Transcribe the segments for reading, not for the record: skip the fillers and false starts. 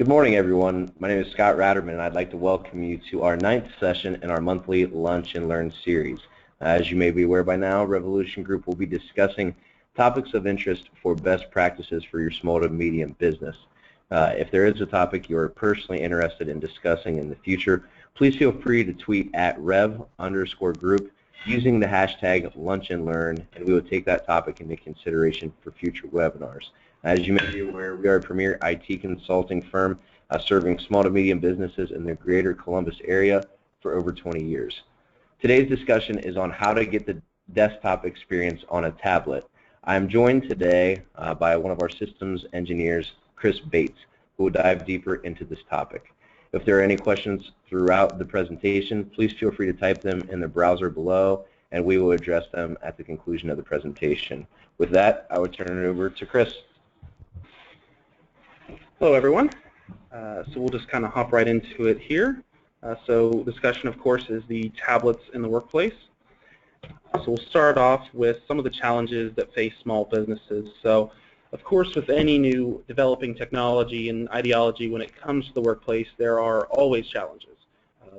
Good morning, everyone. My name is Scott Ratterman, and I'd like to welcome you to our 9th session in our monthly Lunch and Learn series. As you may be aware by now, Revolution Group will be discussing topics of interest for best practices for your small to medium business. If there is a topic you are personally interested in discussing in the future, please feel free to tweet at rev_group using the hashtag #LunchAndLearn, and we will take that topic into consideration for future webinars. As you may be aware, we are a premier IT consulting firm serving small to medium businesses in the greater Columbus area for over 20 years. Today's discussion is on how to get the desktop experience on a tablet. I am joined today by one of our systems engineers, Chris Bates, who will dive deeper into this topic. If there are any questions throughout the presentation, please feel free to type them in the browser below, and we will address them at the conclusion of the presentation. With that, I will turn it over to Chris. Hello, everyone. So we'll just kind of hop right into it here. So discussion, of course, is the tablets in the workplace. So we'll start off with some of the challenges that face small businesses. So, of course, with any new developing technology and ideology when it comes to the workplace, there are always challenges.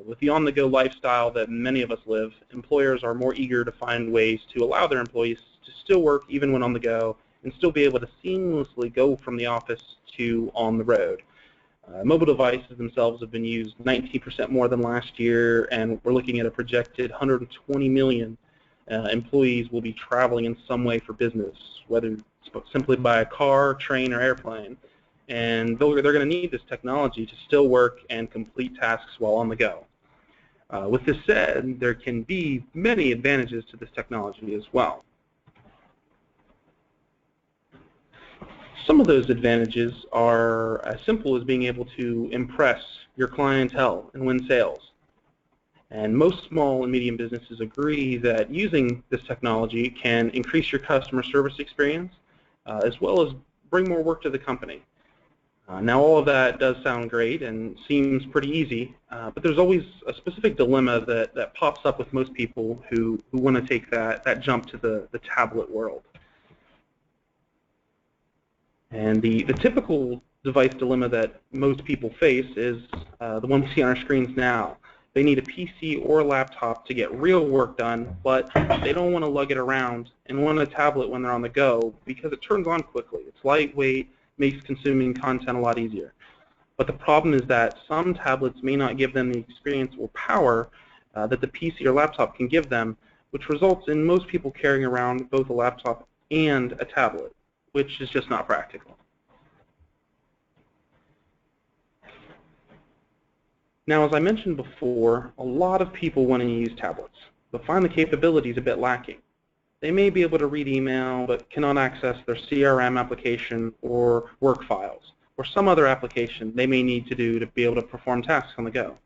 With the on-the-go lifestyle that many of us live, employers are more eager to find ways to allow their employees to still work even when on the go and still be able to seamlessly go from the office to on the road. Mobile devices themselves have been used 19% more than last year, and we're looking at a projected 120 million employees will be traveling in some way for business, whether simply by a car, train, or airplane. And they're going to need this technology to still work and complete tasks while on the go. With this said, there can be many advantages to this technology as well. Some of those advantages are as simple as being able to impress your clientele and win sales. And most small and medium businesses agree that using this technology can increase your customer service experience as well as bring more work to the company. Now, all of that does sound great and seems pretty easy, but there's always a specific dilemma that pops up with most people who want to take that jump to the tablet world. And the typical device dilemma that most people face is the one we see on our screens now. They need a PC or a laptop to get real work done, but they don't want to lug it around and want a tablet when they're on the go because it turns on quickly. It's lightweight, makes consuming content a lot easier. But the problem is that some tablets may not give them the experience or power that the PC or laptop can give them, which results in most people carrying around both a laptop and a tablet, which is just not practical. Now, as I mentioned before, a lot of people want to use tablets, but find the capabilities a bit lacking. They may be able to read email, but cannot access their CRM application or work files, or some other application they may need to do to be able to perform tasks on the go.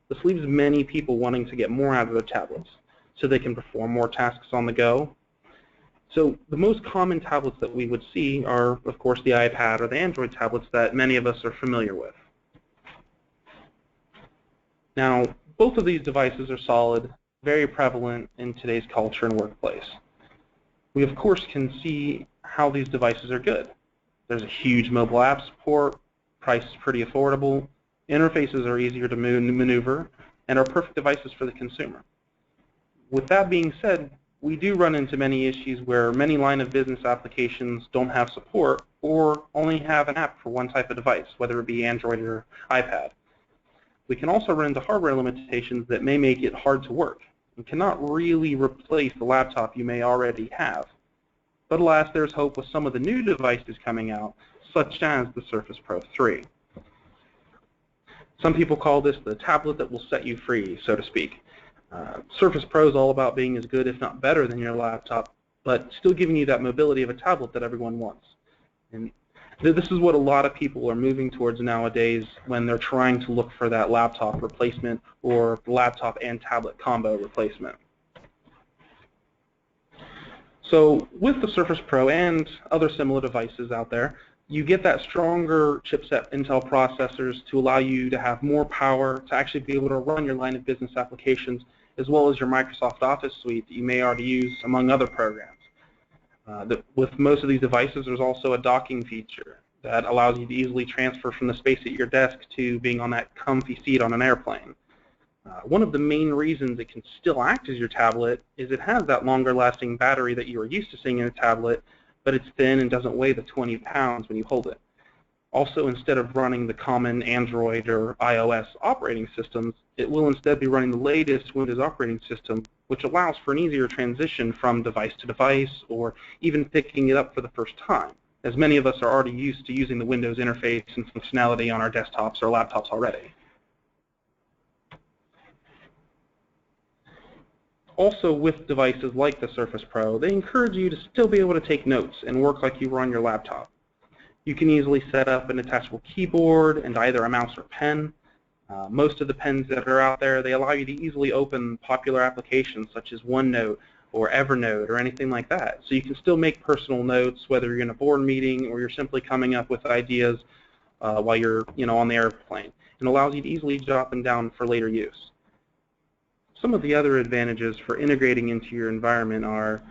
This leaves many people wanting to get more out of their tablets, so they can perform more tasks on the go. So the most common tablets that we would see are, of course, the iPad or the Android tablets that many of us are familiar with. Now, both of these devices are solid, very prevalent in today's culture and workplace. We, of course, can see how these devices are good. There's a huge mobile app support, price is pretty affordable, interfaces are easier to maneuver, and are perfect devices for the consumer. With that being said, we do run into many issues where many line of business applications don't have support or only have an app for one type of device, whether it be Android or iPad. We can also run into hardware limitations that may make it hard to work and cannot really replace the laptop you may already have. But alas, there's hope with some of the new devices coming out, such as the Surface Pro 3. Some people call this the tablet that will set you free, so to speak. Surface Pro is all about being as good, if not better, than your laptop, but still giving you that mobility of a tablet that everyone wants. And this is what a lot of people are moving towards nowadays when they're trying to look for that laptop replacement or laptop and tablet combo replacement. So with the Surface Pro and other similar devices out there, you get that stronger chipset Intel processors to allow you to have more power to actually be able to run your line of business applications as well as your Microsoft Office suite that you may already use among other programs. With most of these devices, there's also a docking feature. that allows you to easily transfer from the space at your desk to being on that comfy seat on an airplane. One of the main reasons it can still act as your tablet is it has that longer lasting battery that you are used to seeing in a tablet, but it's thin and doesn't weigh the 20 pounds when you hold it. Also, instead of running the common Android or iOS operating systems, it will instead be running the latest Windows operating system, which allows for an easier transition from device to device or even picking it up for the first time, as many of us are already used to using the Windows interface and functionality on our desktops or laptops already. Also, with devices like the Surface Pro, they encourage you to still be able to take notes and work like you were on your laptop. You can easily set up an attachable keyboard and either a mouse or pen. Most of the pens that are out there, they allow you to easily open popular applications such as OneNote or Evernote or anything like that. So you can still make personal notes whether you're in a board meeting or you're simply coming up with ideas while you're on the airplane. It allows you to easily jot them down for later use. Some of the other advantages for integrating into your environment are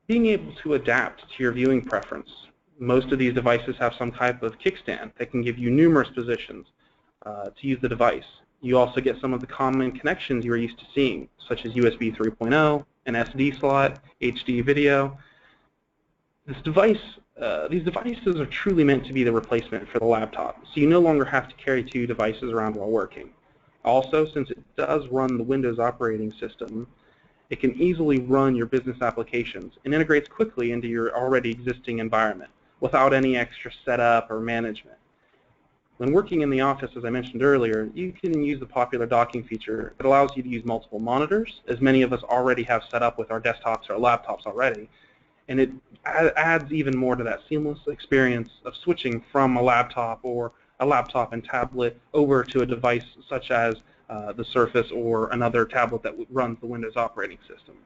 being able to adapt to your viewing preference. Most of these devices have some type of kickstand that can give you numerous positions to use the device. You also get some of the common connections you're used to seeing, such as USB 3.0, an SD slot, HD video. These devices are truly meant to be the replacement for the laptop, so you no longer have to carry two devices around while working. Also, since it does run the Windows operating system, it can easily run your business applications and integrates quickly into your already existing environment without any extra setup or management. When working in the office, as I mentioned earlier, you can use the popular docking feature that allows you to use multiple monitors, as many of us already have set up with our desktops or laptops already, and it adds even more to that seamless experience of switching from a laptop or a laptop and tablet over to a device such as the Surface or another tablet that runs the Windows operating system.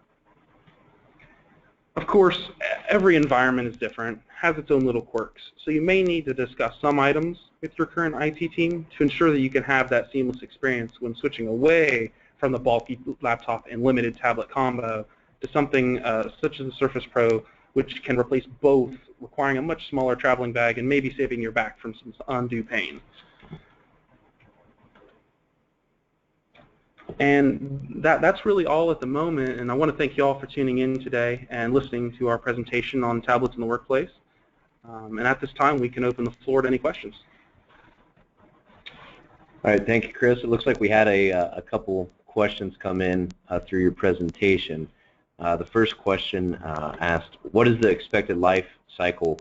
Of course, every environment is different, has its own little quirks, so you may need to discuss some items with your current IT team to ensure that you can have that seamless experience when switching away from the bulky laptop and limited tablet combo to something such as the Surface Pro, which can replace both, requiring a much smaller traveling bag and maybe saving your back from some undue pain. And that's really all at the moment, and I want to thank you all for tuning in today and listening to our presentation on tablets in the workplace. And at this time, we can open the floor to any questions. All right, thank you, Chris. It looks like we had a couple questions come in through your presentation. The first question asked, what is the expected life cycle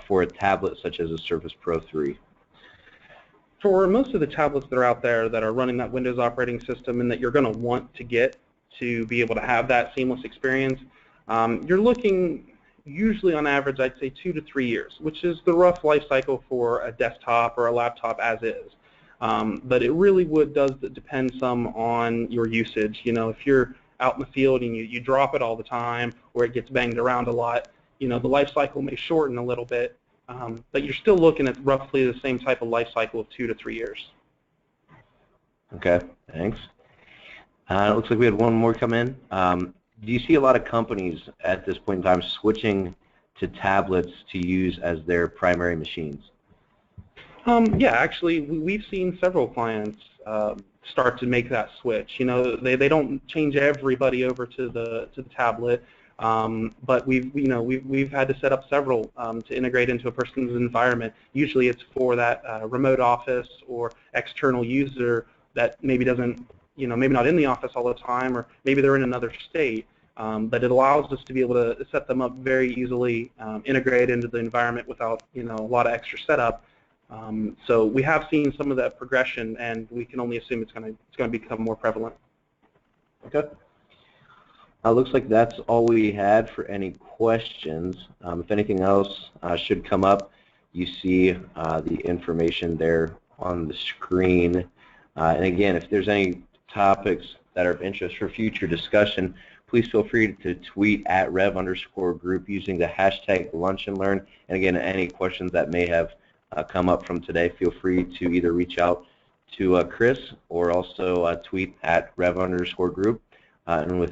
for a tablet such as a Surface Pro 3? For most of the tablets that are out there that are running that Windows operating system and that you're going to want to get to be able to have that seamless experience, you're looking usually on average, I'd say 2 to 3 years, which is the rough life cycle for a desktop or a laptop as is. But it really does depend some on your usage. If you're out in the field and you drop it all the time or it gets banged around a lot, the life cycle may shorten a little bit. But you're still looking at roughly the same type of life cycle of 2 to 3 years. Okay, thanks. It looks like we had one more come in. Do you see a lot of companies at this point in time switching to tablets to use as their primary machines? Yeah, actually, we've seen several clients start to make that switch. They don't change everybody over to the tablet. But we've had to set up several to integrate into a person's environment. Usually it's for that remote office or external user that maybe doesn't, maybe not in the office all the time, or maybe they're in another state. But it allows us to be able to set them up very easily, integrate into the environment without a lot of extra setup. So we have seen some of that progression, and we can only assume it's going to become more prevalent. Okay. Looks like that's all we had for any questions. If anything else should come up, you see the information there on the screen. And again, if there's any topics that are of interest for future discussion, please feel free to tweet at @rev_group using the hashtag #LunchAndLearn. And again, any questions that may have come up from today, feel free to either reach out to Chris or also tweet at @rev_group. And with